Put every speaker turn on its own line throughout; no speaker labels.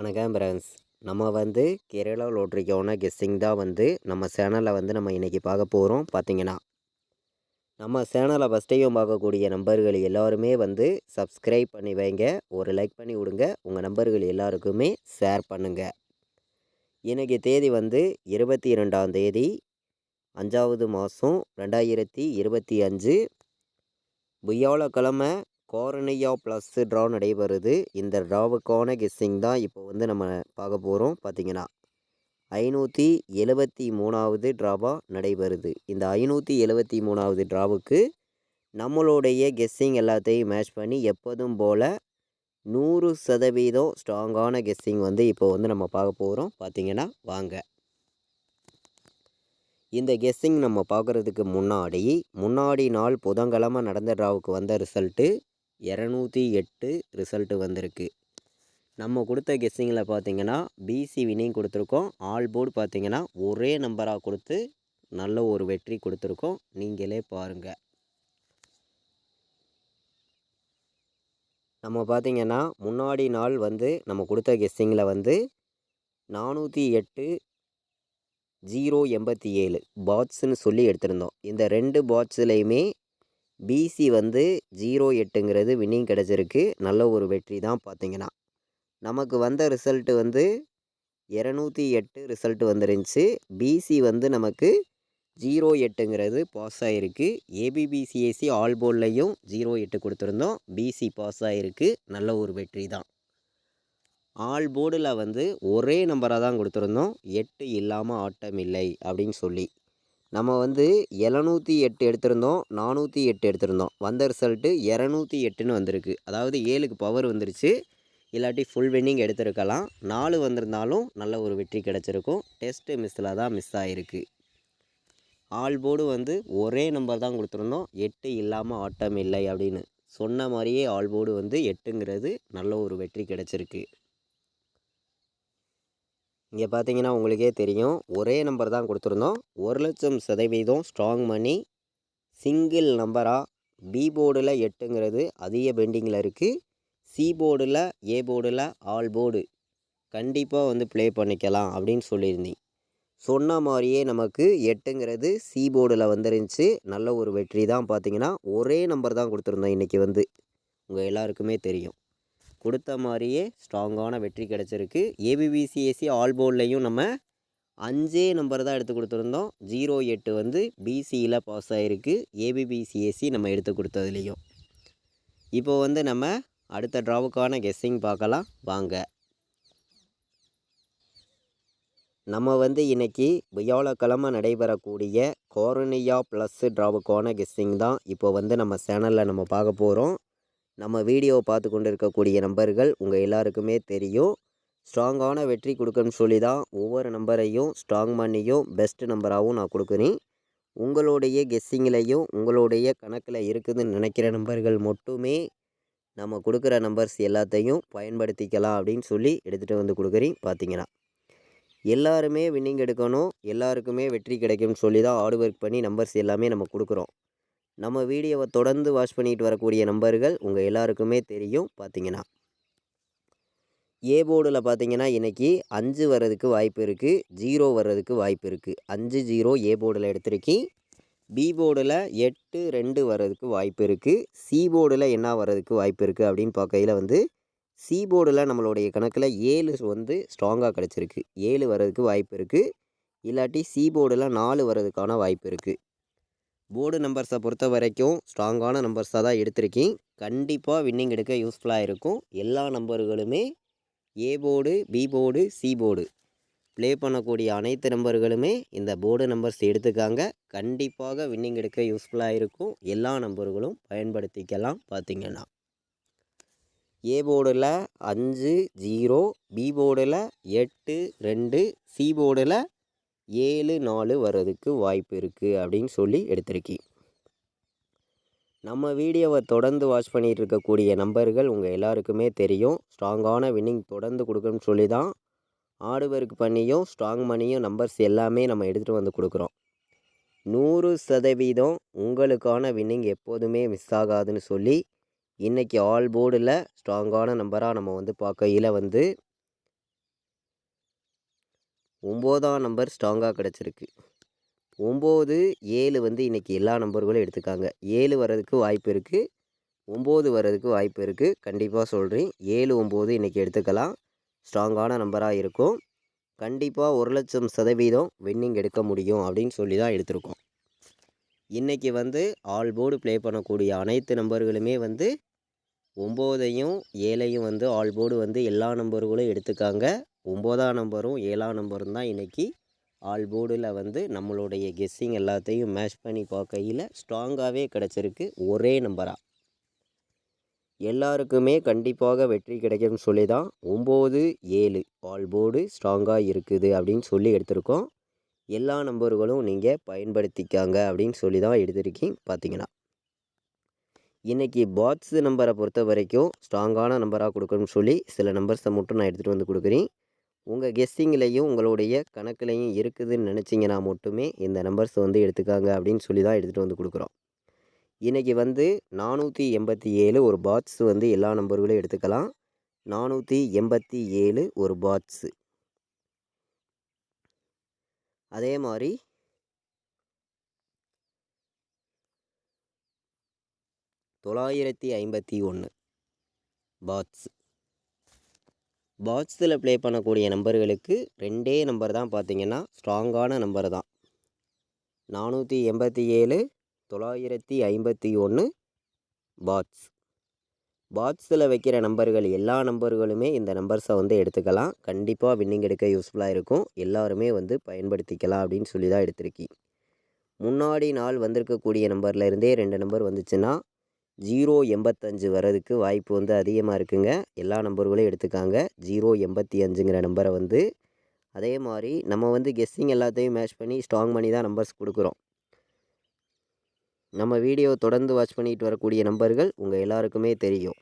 வணக்கம் ஃப்ரெண்ட்ஸ். நம்ம வந்து கேரளா லாட்ரிக்கான கெஸ்ஸிங் தான் வந்து நம்ம சேனலில் வந்து நம்ம இன்றைக்கி பார்க்க போகிறோம். பார்த்தீங்கன்னா நம்ம சேனலை ஃபஸ்ட்டையும் பார்க்கக்கூடிய நம்பர்கள் எல்லாருமே வந்து சப்ஸ்கிரைப் பண்ணி வைங்க, ஒரு லைக் பண்ணி விடுங்க, உங்கள் நம்பர்கள் எல்லாருக்குமே ஷேர் பண்ணுங்கள். இன்றைக்கி தேதி வந்து 22ஆம் தேதி 5வது மாதம் 2025 வியாழக்கிழமை. கார்னியா ப்ளஸ் ட்ரா நடைபெறுது. இந்த ட்ராவுக்கான கெஸ்ஸிங் தான் இப்போ வந்து நம்ம பார்க்க போகிறோம். பார்த்தீங்கன்னா 573வது ட்ராவாக நடைபெறுது. இந்த 573வது ட்ராவுக்கு நம்மளுடைய கெஸ்ஸிங் எல்லாத்தையும் மேட்ச் பண்ணி எப்போதும் போல் 100% ஸ்ட்ராங்கான கெஸ்ஸிங் வந்து இப்போ வந்து நம்ம பார்க்க போகிறோம். பார்த்தீங்கன்னா வாங்க. இந்த கெஸ்ஸிங் நம்ம பார்க்குறதுக்கு முன்னாடி நாள் புதன்கிழமை நடந்த ட்ராவுக்கு வந்த ரிசல்ட்டு 208 ரிசல்ட்டு வந்திருக்கு. நம்ம கொடுத்த கெஸ்ஸிங்கில் பார்த்தீங்கன்னா பிசி வினிங் கொடுத்துருக்கோம். ஆல் போர்டு பார்த்தீங்கன்னா ஒரே நம்பராக கொடுத்து நல்ல ஒரு வெற்றி கொடுத்துருக்கோம். நீங்களே பாருங்கள். நம்ம பார்த்தீங்கன்னா முன்னாடி நாள் வந்து நம்ம கொடுத்த கெஸ்ஸிங்கில் வந்து 408 087 பாட்ஸ்ன்னு சொல்லி எடுத்திருந்தோம். இந்த 2 பாட்ஸ்லையுமே பிசி வந்து 08ங்கிறது வின்னிங் கிடச்சிருக்கு. நல்ல ஒரு வெற்றி தான். பார்த்தீங்கன்னா நமக்கு வந்த ரிசல்ட்டு வந்து 208 ரிசல்ட்டு வந்துருந்துச்சு. பிசி வந்து நமக்கு 08ங்கிறது பாஸ் ஆகிருக்கு. ஏபிபிசிஎஸ்சி ஆல் போர்ட்லையும் 08 கொடுத்துருந்தோம். பிசி பாஸ் ஆகிருக்கு. நல்ல ஒரு வெற்றி தான். ஆல் போர்டில் வந்து ஒரே நம்பராக தான் கொடுத்துருந்தோம். 8 இல்லாமல் ஆட்டம் இல்லை அப்படின்னு சொல்லி நம்ம வந்து 708 எடுத்திருந்தோம், 408 எடுத்திருந்தோம். வந்த ரிசல்ட்டு 208ன்னு வந்திருக்கு. அதாவது 7க்கு பவர் வந்துருச்சு. இல்லாட்டி ஃபுல் வின்னிங் எடுத்திருக்கலாம். 4 வந்திருந்தாலும் நல்ல ஒரு வெற்றி கிடச்சிருக்கும். டெஸ்ட்டு மிஸ்ஸில் தான் மிஸ் ஆகிருக்கு. ஆல் போர்டு வந்து ஒரே நம்பர் தான் கொடுத்துருந்தோம். 8 இல்லாமல் ஆட்டம் இல்லை அப்படின்னு சொன்ன மாதிரியே ஆல் போர்டு வந்து 8ங்கிறது நல்ல ஒரு வெற்றி கிடச்சிருக்கு. இங்கே பார்த்தீங்கன்னா உங்களுக்கே தெரியும், ஒரே நம்பர் தான் கொடுத்துருந்தோம். 1,00,000% ஸ்ட்ராங் மணி. சிங்கிள் நம்பராக பி போர்டில் 8ங்கிறது அதிக பெண்டிங்கில் இருக்குது. சி போர்டில், ஏ போர்டில், ஆல் போர்டு கண்டிப்பாக வந்து ப்ளே பண்ணிக்கலாம் அப்படின்னு சொல்லியிருந்தேன். சொன்ன மாதிரியே நமக்கு 8ங்கிறது சி போர்டில் வந்துருந்துச்சு. நல்ல ஒரு வெற்றி தான். பார்த்தீங்கன்னா ஒரே நம்பர் தான் கொடுத்துருந்தோம். இன்றைக்கி வந்து உங்கள் எல்லாருக்குமே தெரியும், கொடுத்த மாதிரியே ஸ்ட்ராங்கான வெற்றி கிடச்சிருக்கு. ஏபிபிசிஎஸ்சி ஆல் போர்ட்லேயும் நம்ம 5 நம்பர் தான் எடுத்து கொடுத்துருந்தோம். 08 வந்து பிசியில் பாஸ் ஆகிருக்கு. ஏபிபிசிஎஸ்சி நம்ம எடுத்து கொடுத்ததுலேயும். இப்போ வந்து நம்ம அடுத்த ட்ராவுக்கான கெஸ்ஸிங் பார்க்கலாம் வாங்க. நம்ம வந்து இன்றைக்கி வியாழக்கிழமை நடைபெறக்கூடிய கார்னியா ப்ளஸ் ட்ராவுக்கான கெஸ்ஸிங் தான் இப்போ வந்து நம்ம சேனலில் நம்ம பார்க்க போகிறோம். நம்ம வீடியோவை பார்த்து கொண்டு இருக்கக்கூடிய நம்பர்கள் உங்கள் எல்லாருக்குமே தெரியும். ஸ்ட்ராங்கான வெற்றி கொடுக்கணும்னு சொல்லி தான் ஒவ்வொரு நம்பரையும் ஸ்ட்ராங் பண்ணியும் பெஸ்ட் நம்பராகவும் நான் கொடுக்குறேன். உங்களுடைய கெஸ்ஸிங்லேயும் உங்களுடைய கணக்கில் இருக்குதுன்னு நினைக்கிற நம்பர்கள் மட்டுமே நம்ம கொடுக்குற நம்பர்ஸ் எல்லாத்தையும் பயன்படுத்திக்கலாம் அப்படின்னு சொல்லி எடுத்துகிட்டு வந்து கொடுக்குறேன். பார்த்தீங்கன்னா எல்லாருமே வின்னிங் எடுக்கணும், எல்லாருக்குமே வெற்றி கிடைக்கும்னு சொல்லி தான் ஹார்ட் ஒர்க் பண்ணி நம்பர்ஸ் எல்லாமே நம்ம கொடுக்குறோம். நம்ம வீடியோவை தொடர்ந்து வாட்ச் பண்ணிட்டு வரக்கூடிய நம்பர்கள் உங்கள் எல்லாருக்குமே தெரியும். பார்த்தீங்கன்னா ஏ போர்டில் பார்த்தீங்கன்னா இன்றைக்கி 5 வர்றதுக்கு வாய்ப்பு இருக்குது, 0 வர்றதுக்கு வாய்ப்பு இருக்குது. 5-0 ஏ போர்டில் எடுத்திருக்கேன். பி போர்டில் 8-2 வர்றதுக்கு வாய்ப்பு இருக்குது. சி போர்டில் என்ன வர்றதுக்கு வாய்ப்பு இருக்குது அப்படின்னு பார்க்கையில் வந்து சி போர்டில் நம்மளுடைய கணக்கில் 7 வந்து ஸ்ட்ராங்காக கிடச்சிருக்கு. 7 வர்றதுக்கு வாய்ப்பு இருக்குது. இல்லாட்டி சி போர்டில் 4 வர்றதுக்கான வாய்ப்பு இருக்குது. போர்டு நம்பர்ஸை பொறுத்த வரைக்கும் ஸ்ட்ராங்கான நம்பர்ஸாக தான் எடுத்திருக்கேன். கண்டிப்பாக வின்னிங் எடுக்க யூஸ்ஃபுல்லாக இருக்கும். எல்லா நம்பர்களுமே A board, B board, C board play பண்ணக்கூடிய அனைத்து நம்பர்களுமே இந்த போர்டு நம்பர்ஸ் எடுத்துக்காங்க. கண்டிப்பாக வின்னிங் எடுக்க யூஸ்ஃபுல்லாக இருக்கும். எல்லா நம்பர்களும் பயன்படுத்திக்கலாம். பார்த்திங்கன்னா ஏ போர்டில் 5-0, பி போர்டில் 8-2, சி போர்டில் 7-4 வர்றதுக்கு வாய்ப்பு இருக்குது அப்படின்னு சொல்லி எடுத்திருக்கேன். நம்ம வீடியோவை தொடர்ந்து வாட்ச் பண்ணிகிட்டு இருக்கக்கூடிய நம்பர்கள் உங்கள் எல்லாருக்குமே தெரியும். ஸ்ட்ராங்கான வின்னிங் தொடர்ந்து கொடுக்கணும்னு சொல்லி தான் ஹார்ட் ஒர்க் பண்ணியும் ஸ்ட்ராங் மணியும் நம்பர்ஸ் எல்லாமே நம்ம எடுத்துகிட்டு வந்து கொடுக்குறோம். 100% உங்களுக்கான வின்னிங் எப்போதுமே மிஸ் ஆகாதுன்னு சொல்லி இன்றைக்கி ஆல் போர்டில் ஸ்ட்ராங்கான நம்பராக நம்ம வந்து பார்க்கையில் வந்து 9ஆம் நம்பர் ஸ்ட்ராங்காக கிடச்சிருக்கு. 9, 7 வந்து இன்றைக்கி எல்லா நம்பர்களும் எடுத்துக்காங்க. 7 வர்றதுக்கு வாய்ப்பு இருக்குது, 9 வர்றதுக்கு வாய்ப்பு இருக்குது. கண்டிப்பாக சொல்கிறேன், 7, 9 இன்றைக்கி எடுத்துக்கலாம். ஸ்ட்ராங்கான நம்பராக இருக்கும். கண்டிப்பாக 1,00,000% வின்னிங் எடுக்க முடியும் அப்படின்னு சொல்லி தான் எடுத்திருக்கோம். இன்றைக்கி வந்து ஆல் போர்டு ப்ளே பண்ணக்கூடிய அனைத்து நம்பர்களுமே வந்து 9ஐயும் 7ஐயும் வந்து ஆல் போர்டு வந்து எல்லா நம்பர்களும் எடுத்துக்காங்க. 9ஆம் நம்பரும் 7ஆம் நம்பரும் தான் இன்றைக்கி ஆல் போர்டில் வந்து நம்மளுடைய கெஸ்ஸிங் எல்லாத்தையும் மேட்ச் பண்ணி பார்க்கையில் ஸ்ட்ராங்காகவே கிடச்சிருக்கு. ஒரே நம்பராக எல்லாருக்குமே கண்டிப்பாக வெற்றி கிடைக்கும்னு சொல்லி தான் 9, 7 ஆல் போர்டு ஸ்ட்ராங்காக இருக்குது அப்படின்னு சொல்லி எடுத்திருக்கோம். எல்லா நம்பர்களும் நீங்கள் பயன்படுத்திக்காங்க அப்படின்னு சொல்லி தான் எடுத்திருக்கீங்க. பார்த்தீங்கன்னா இன்றைக்கி பாட்ஸு நம்பரை பொறுத்த வரைக்கும் ஸ்ட்ராங்கான நம்பராக கொடுக்கணும்னு சொல்லி சில நம்பர்ஸை மட்டும் நான் எடுத்துகிட்டு வந்து கொடுக்குறேன். உங்கள் கெஸ்ஸிங்லேயும் உங்களுடைய கணக்குலையும் இருக்குதுன்னு நினச்சிங்கன்னா மட்டுமே இந்த நம்பர்ஸ் வந்து எடுத்துக்காங்க அப்படின்னு சொல்லி தான் எடுத்துகிட்டு வந்து கொடுக்குறோம். இன்றைக்கி வந்து 487 ஒரு பாட்ஸு வந்து எல்லா நம்பர்களையும் எடுத்துக்கலாம். 487 ஒரு பாட்ஸு. அதே மாதிரி 951 பாட்ஸ். பாட்ஸில் ப்ளே பண்ணக்கூடிய நம்பர்களுக்கு 2 நம்பர் தான் பார்த்திங்கன்னா ஸ்ட்ராங்கான நம்பர் தான். 487, 951 பாட்ஸ். பாட்ஸில் வைக்கிற நம்பர்கள் எல்லா நம்பர்களுமே இந்த நம்பர்ஸை வந்து எடுத்துக்கலாம். கண்டிப்பாக வின்னிங் எடுக்க யூஸ்ஃபுல்லாக இருக்கும். எல்லாருமே வந்து பயன்படுத்திக்கலாம் அப்படின்னு சொல்லி தான் எடுத்திருக்கீங்க. முன்னாடி நாள் வந்திருக்கக்கூடிய நம்பரில் இருந்தே 2 நம்பர் வந்துச்சுன்னா 085 வர்றதுக்கு வாய்ப்பு வந்து அதிகமாக இருக்குங்க. எல்லா நம்பர்களையும் எடுத்துக்காங்க. 085ங்கிற நம்பரை வந்து அதே மாதிரி நம்ம வந்து கெஸ்ஸிங் எல்லாத்தையும் மேட்ச் பண்ணி ஸ்ட்ராங் பண்ணி தான் நம்பர்ஸ் கொடுக்குறோம். நம்ம வீடியோ தொடர்ந்து வாட்ச் பண்ணிட்டு வரக்கூடிய நம்பர்கள் உங்கள் எல்லாருக்குமே தெரியும்.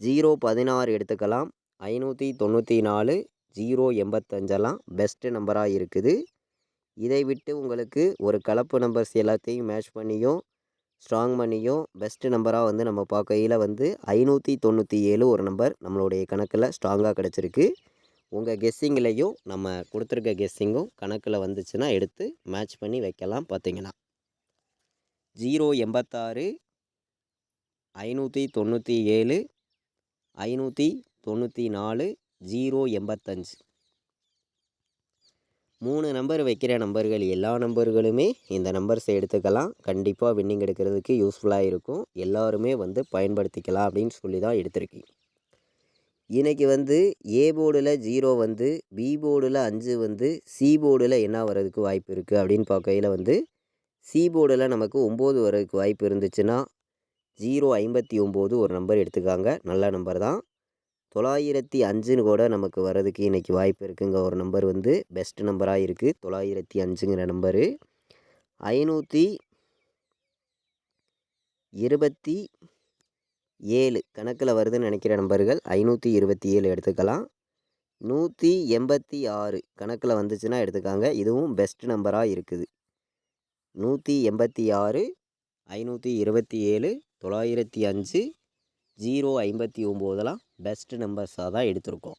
016 எடுத்துக்கலாம். 594, 085 பெஸ்ட்டு நம்பராக இருக்குது. இதை விட்டு உங்களுக்கு ஒரு கலப்பு நம்பர்ஸ் எல்லாத்தையும் மேட்ச் பண்ணியும் ஸ்ட்ராங் பண்ணியும் பெஸ்ட்டு நம்பராக வந்து நம்ம பார்க்கையில் வந்து 597 ஒரு நம்பர் நம்மளுடைய கணக்கில் ஸ்ட்ராங்காக கிடச்சிருக்கு. உங்கள் கெஸ்ஸிங்லேயும் நம்ம கொடுத்துருக்க கெஸ்ஸிங்கும் கணக்கில் வந்துச்சுன்னா எடுத்து மேட்ச் பண்ணி வைக்கலாம். பார்த்தீங்கன்னா 086, 597, 594, 085 3 நம்பர் வைக்கிற நம்பர்கள் எல்லா நம்பர்களுமே இந்த நம்பர்ஸை எடுத்துக்கலாம். கண்டிப்பாக வின்னிங் எடுக்கிறதுக்கு யூஸ்ஃபுல்லாக இருக்கும். எல்லாருமே வந்து பயன்படுத்திக்கலாம் அப்படின்னு சொல்லி தான் எடுத்திருக்கீங்க. இன்றைக்கி வந்து ஏ போர்டில் 0 வந்து பி போர்டில் 5 வந்து சி போர்டில் என்ன வர்றதுக்கு வாய்ப்பு இருக்குது அப்படின்னு பார்க்கையில் வந்து சி போர்டில் நமக்கு 9 வர்றதுக்கு வாய்ப்பு இருந்துச்சுன்னா 059 ஒரு நம்பர் எடுத்துக்காங்க. நல்ல நம்பர் தான். 905ன்னு கூட நமக்கு வர்றதுக்கு இன்றைக்கி வாய்ப்பு இருக்குங்க. ஒரு நம்பர் வந்து பெஸ்ட் நம்பராக இருக்குது. 905ங்கிற நம்பரு 527 கணக்கில் வருதுன்னு நினைக்கிற நம்பர்கள் 527 எடுத்துக்கலாம். 186 கணக்கில் வந்துச்சுன்னா எடுத்துக்காங்க. இதுவும் பெஸ்ட் நம்பராக இருக்குது. 186, 527, 905, 059 பெஸ்ட்டு நம்பர்ஸாக தான் எடுத்திருக்கோம்.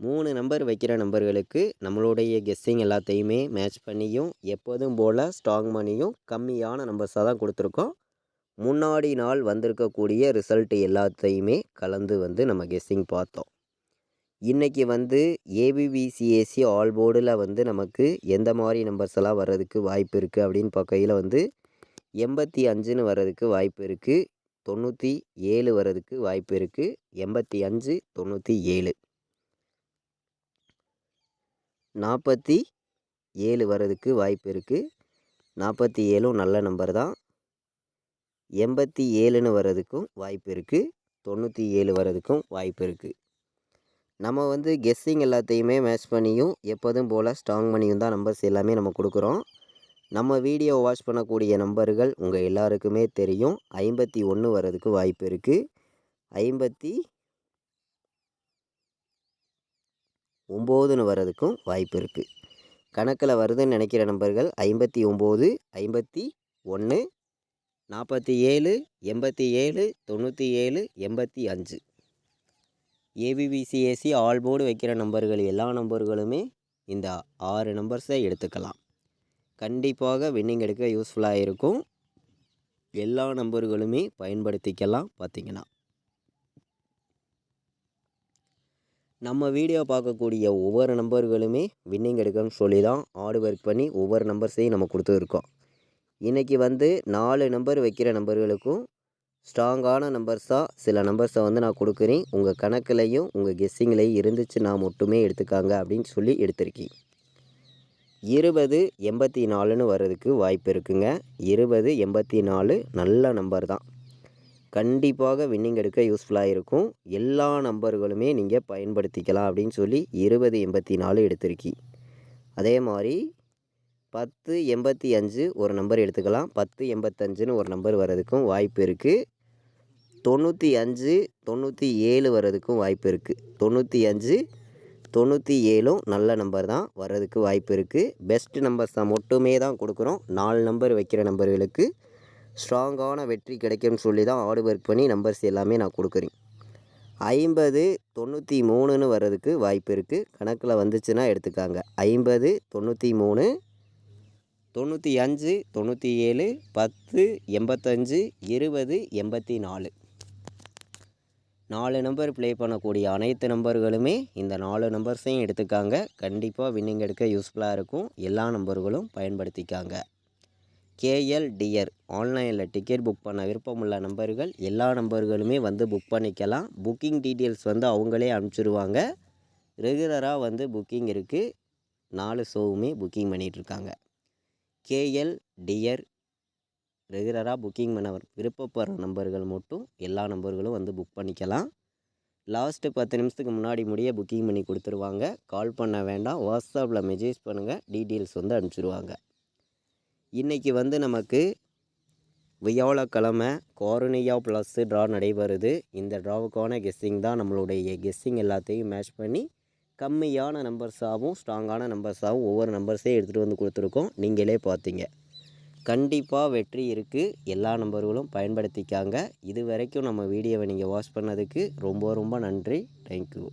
3 நம்பர் வைக்கிற நம்பர்களுக்கு நம்மளுடைய கெஸ்ஸிங் எல்லாத்தையுமே மேட்ச் பண்ணியும் எப்போதும் போல் ஸ்ட்ராங் பண்ணியும் கம்மியான நம்பர்ஸாக தான் கொடுத்துருக்கோம். முன்னாடி நாள் வந்திருக்கக்கூடிய ரிசல்ட் எல்லாத்தையுமே கலந்து வந்து நம்ம கெஸ்ஸிங் பார்த்தோம். இன்றைக்கி வந்து ஏபிபிசிஎஸ்சி ஆல் போர்டில் வந்து நமக்கு எந்த மாதிரி நம்பர்ஸ் எல்லாம் வர்றதுக்கு வாய்ப்பு இருக்குது அப்படின்னு பார்க்கையில் வந்து 85ன்னு வர்றதுக்கு வாய்ப்பு இருக்குது. 97 வர்றதுக்கு வாய்ப்பு இருக்குது. 85, 97, 47 வர்றதுக்கு வாய்ப்பு இருக்குது. 47ம் நல்ல நம்பர் தான். 87ன்னு வர்றதுக்கும் வாய்ப்பு இருக்குது. 97 வர்றதுக்கும் வாய்ப்பு இருக்குது. நம்ம வந்து கெஸ்ஸிங் எல்லாத்தையுமே மேட்ச் பண்ணியும் எப்போதும் போல் ஸ்ட்ராங் பண்ணியும் தான் நம்பர்ஸ் எல்லாமே நம்ம கொடுக்குறோம். நம்ம வீடியோ வாட்ச் பண்ணக்கூடிய நம்பர்கள் உங்கள் எல்லாருக்குமே தெரியும். 51 வர்றதுக்கு வாய்ப்பு இருக்குது. 59ன்னு வர்றதுக்கும் வாய்ப்பு இருக்குது. கணக்கில் வருதுன்னு நினைக்கிற நம்பர்கள் 59, 51, 47, 87, 97, 85. ஏபிபிசிஎஸ்சி ஆல் போர்டு வைக்கிற நம்பர்கள் எல்லா நம்பர்களுமே இந்த 6 நம்பர்ஸை எடுத்துக்கலாம். கண்டிப்பாக வின்னிங் எடுக்க யூஸ்ஃபுல்லாக இருக்கும். எல்லா நம்பர்களுமே பயன்படுத்திக்கலாம். பார்த்திங்கன்னா நம்ம வீடியோ பார்க்கக்கூடிய ஒவ்வொரு நம்பர்களுமே வின்னிங் எடுக்கணும்னு சொல்லி தான் ஹார்ட் ஒர்க் பண்ணி ஒவ்வொரு நம்பர்ஸையும் நம்ம கொடுத்துருக்கோம். இன்றைக்கி வந்து 4 நம்பர் வைக்கிற நம்பர்களுக்கும் ஸ்ட்ராங்கான நம்பர்ஸாக சில நம்பர்ஸை வந்து நான் கொடுக்குறேன். உங்கள் கணக்குலையும் உங்கள் கெஸ்ஸிங்லேயும் இருந்துச்சுன்னா மட்டுமே எடுத்துக்காங்க அப்படின்னு சொல்லி எடுத்திருக்கேன். 2084ன்னு வர்றதுக்கு வாய்ப்பு இருக்குங்க. 2084 நல்ல நம்பர் தான். கண்டிப்பாக வின்னிங் எடுக்க யூஸ்ஃபுல்லாக இருக்கும். எல்லா நம்பர்களுமே நீங்கள் பயன்படுத்திக்கலாம் அப்படின்னு சொல்லி 2084 எடுத்திருக்கேன். அதே மாதிரி 1085 ஒரு நம்பர் எடுத்துக்கலாம். 1085ன்னு ஒரு நம்பர் வர்றதுக்கும் வாய்ப்பு இருக்குது. 95 97 வர்றதுக்கும் வாய்ப்பு இருக்குது. 95 97ம் நல்ல நம்பர் தான், வர்றதுக்கு வாய்ப்பு இருக்குது. பெஸ்ட் நம்பர்ஸை மட்டுமே தான் கொடுக்குறோம். 4 நம்பர் வைக்கிற நம்பர்களுக்கு ஸ்ட்ராங்கான வெற்றி கிடைக்கும்னு சொல்லி தான் ஹார்ட் ஒர்க் பண்ணி நம்பர்ஸ் எல்லாமே நான் கொடுக்குறேன். 50 93ன்னு வர்றதுக்கு வாய்ப்பு இருக்குது. கணக்கில் வந்துச்சுன்னா எடுத்துக்காங்க. 50 93 95 97 10 85 20 84 4 நம்பர் ப்ளே பண்ணக்கூடிய அனைத்து நம்பர்களுமே இந்த 4 நம்பர்ஸையும் எடுத்துக்காங்க. கண்டிப்பாக வின்னிங் எடுக்க யூஸ்ஃபுல்லாக இருக்கும். எல்லா நம்பர்களும் பயன்படுத்திக்காங்க. கேஎல் டியர் ஆன்லைனில் டிக்கெட் புக் பண்ண விருப்பமுள்ள நம்பர்கள் எல்லா நம்பர்களுமே வந்து புக் பண்ணிக்கலாம். புக்கிங் டீட்டெயில்ஸ் வந்து அவங்களே அனுப்பிச்சிடுவாங்க. ரெகுலராக வந்து புக்கிங் இருக்குது. 4 ஷோவுமே புக்கிங் பண்ணிகிட்ருக்காங்க. கேஎல் டியர் ரெகுலராக புக்கிங் பண்ண விருப்பப்படுற நம்பர்கள் மட்டும் எல்லா நம்பர்களும் வந்து புக் பண்ணிக்கலாம். லாஸ்ட்டு 10 நிமிஷத்துக்கு முன்னாடி முடிய புக்கிங் பண்ணி கொடுத்துருவாங்க. கால் பண்ண வேண்டாம், வாட்ஸ்அப்பில் மெசேஜ் பண்ணுங்கள், டீட்டெயில்ஸ் வந்து அனுப்பிச்சிடுவாங்க. இன்றைக்கி வந்து நமக்கு வியாழக்கிழமை கார்னியா ப்ளஸ் ட்ரா நடைபெறுது. இந்த ட்ராவுக்கான கெஸ்ஸிங் தான் நம்மளுடைய கெஸ்ஸிங் எல்லாத்தையும் மேட்ச் பண்ணி கம்மியான நம்பர்ஸாகவும் ஸ்ட்ராங்கான நம்பர்ஸாகவும் ஒவ்வொரு நம்பர்ஸையும் எடுத்துகிட்டு வந்து கொடுத்துருக்கோம். நீங்களே பார்த்தீங்க. கண்டிப்பாக வெற்றி இருக்குது. எல்லா நம்பர்களும் பயன்படுத்திக்காங்க. இது வரைக்கும் நம்ம வீடியோவை நீங்கள் வாட்ச் பண்ணதுக்கு ரொம்ப ரொம்ப நன்றி. தேங்க்யூ.